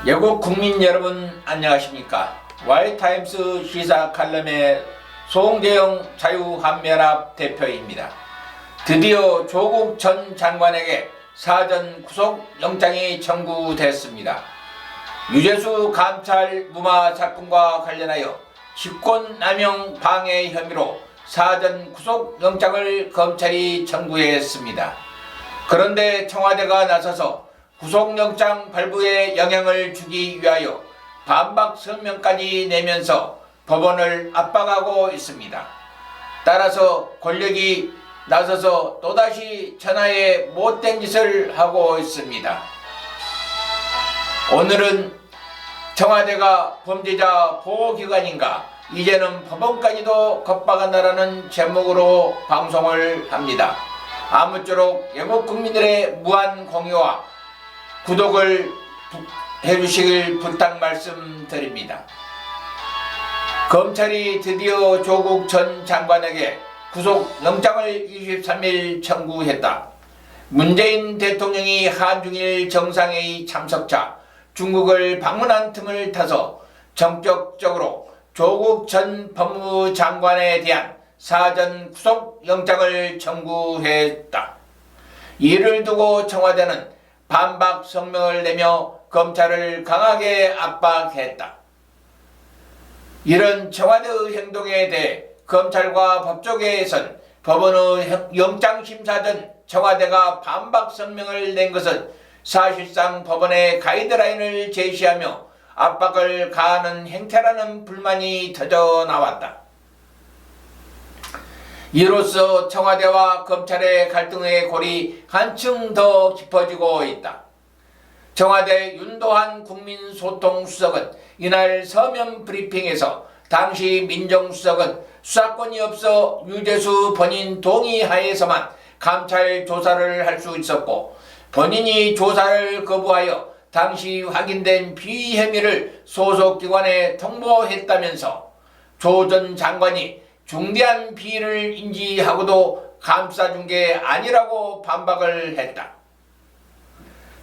외국 국민 여러분 안녕하십니까? 와이타임스 시사 칼럼의 송재영 자유한미연합 대표입니다. 드디어 조국 전 장관에게 사전 구속영장이 청구됐습니다. 유재수 감찰 무마 사건과 관련하여 직권남용 방해 혐의로 사전 구속영장을 검찰이 청구했습니다. 그런데 청와대가 나서서 구속영장 발부에 영향을 주기 위하여 반박 성명까지 내면서 법원을 압박하고 있습니다. 따라서 권력이 나서서 또다시 천하의 못된 짓을 하고 있습니다. 오늘은 청와대가 범죄자 보호기관인가 이제는 법원까지도 겁박한다라는 제목으로 방송을 합니다. 아무쪼록 외국 국민들의 무한 공유와 구독을 해주시길 부탁 말씀드립니다. 검찰이 드디어 조국 전 장관에게 구속영장을 23일 청구했다. 문재인 대통령이 한중일 정상회의 참석차 중국을 방문한 틈을 타서 전격적으로 조국 전 법무부 장관에 대한 사전 구속영장을 청구했다. 이를 두고 청와대는 반박 성명을 내며 검찰을 강하게 압박했다. 이런 청와대의 행동에 대해 검찰과 법조계에선 법원의 영장심사 전 청와대가 반박 성명을 낸 것은 사실상 법원의 가이드라인을 제시하며 압박을 가하는 행태라는 불만이 터져 나왔다. 이로써 청와대와 검찰의 갈등의 골이 한층 더 깊어지고 있다. 청와대 윤도한 국민소통수석은 이날 서면 브리핑에서 당시 민정수석은 수사권이 없어 유재수 본인 동의하에서만 감찰 조사를 할 수 있었고 본인이 조사를 거부하여 당시 확인된 비위 혐의를 소속기관에 통보했다면서 조 전 장관이 중대한 비위를 인지하고도 감싸준 게 아니라고 반박을 했다.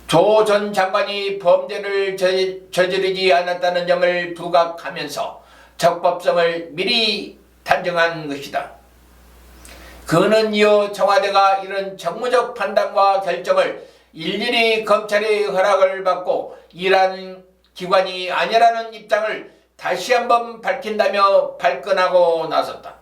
조 전 장관이 범죄를 저지르지 않았다는 점을 부각하면서 적법성을 미리 단정한 것이다. 그는 이어 청와대가 이런 정무적 판단과 결정을 일일이 검찰의 허락을 받고 일하는 기관이 아니라는 입장을 다시 한번 밝힌다며 발끈하고 나섰다.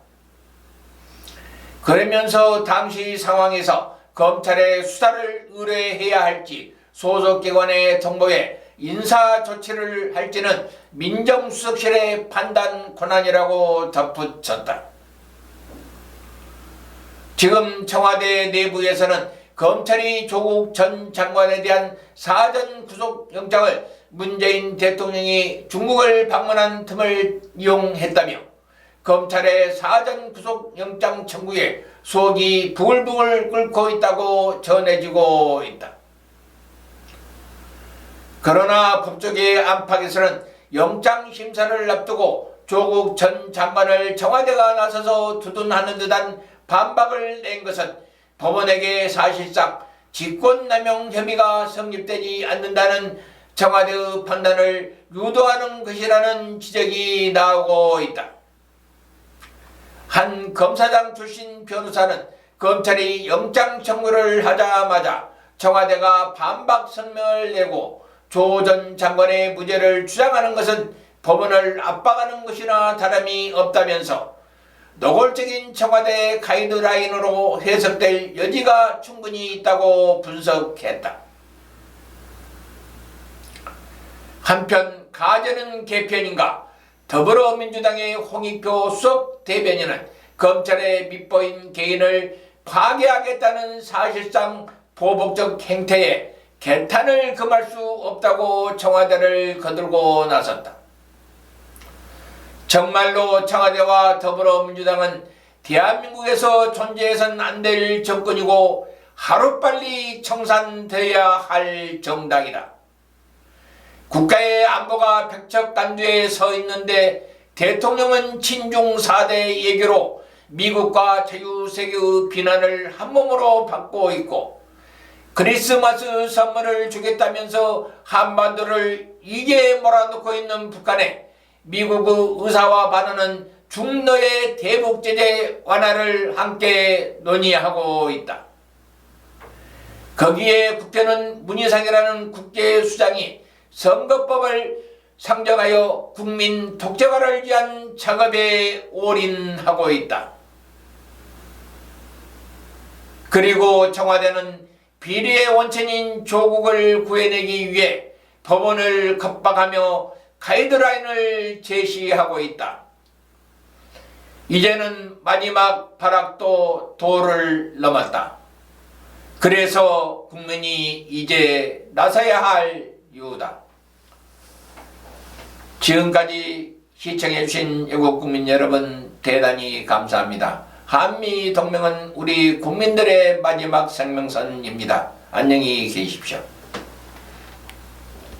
그러면서 당시 상황에서 검찰에 수사를 의뢰해야 할지 소속기관에 통보해 인사조치를 할지는 민정수석실의 판단 권한이라고 덧붙였다. 지금 청와대 내부에서는 검찰이 조국 전 장관에 대한 사전 구속영장을 문재인 대통령이 중국을 방문한 틈을 이용했다며 검찰의 사전 구속영장 청구에 속이 부글부글 끓고 있다고 전해지고 있다. 그러나 법조계의 안팎에서는 영장심사를 앞두고 조국 전 장관을 청와대가 나서서 두둔하는 듯한 반박을 낸 것은 법원에게 사실상 직권남용 혐의가 성립되지 않는다는 청와대의 판단을 유도하는 것이라는 지적이 나오고 있다. 한 검사장 출신 변호사는 검찰이 영장 청구를 하자마자 청와대가 반박 성명을 내고 조 전 장관의 무죄를 주장하는 것은 법원을 압박하는 것이나 다름이 없다면서 노골적인 청와대 가이드라인으로 해석될 여지가 충분히 있다고 분석했다. 한편 가재는 개편인가 더불어민주당의 홍익표 수석 대변인은 검찰의 밑보인 개인을 파괴하겠다는 사실상 보복적 행태에 개탄을 금할 수 없다고 청와대를 거들고 나섰다. 정말로 청와대와 더불어민주당은 대한민국에서 존재해서는 안 될 정권이고 하루빨리 청산되어야 할 정당이다. 국가의 안보가 백척간두에 서 있는데 대통령은 친중 4대 예교로 미국과 자유세계의 비난을 한몸으로 받고 있고 크리스마스 선물을 주겠다면서 한반도를 이게 몰아넣고 있는 북한에 미국의 의사와 반원은 중러의 대북 제재 완화를 함께 논의하고 있다. 거기에 국회는 문희상이라는 국제수장이 선거법을 상정하여 국민 독재화를 위한 작업에 올인하고 있다. 그리고 청와대는 비리의 원천인 조국을 구해내기 위해 법원을 겁박하며 가이드라인을 제시하고 있다. 이제는 마지막 발악도 도를 넘었다. 그래서 국민이 이제 나서야 할 이유다. 지금까지 시청해주신 애국국민 여러분 대단히 감사합니다. 한미동맹은 우리 국민들의 마지막 생명선입니다. 안녕히 계십시오.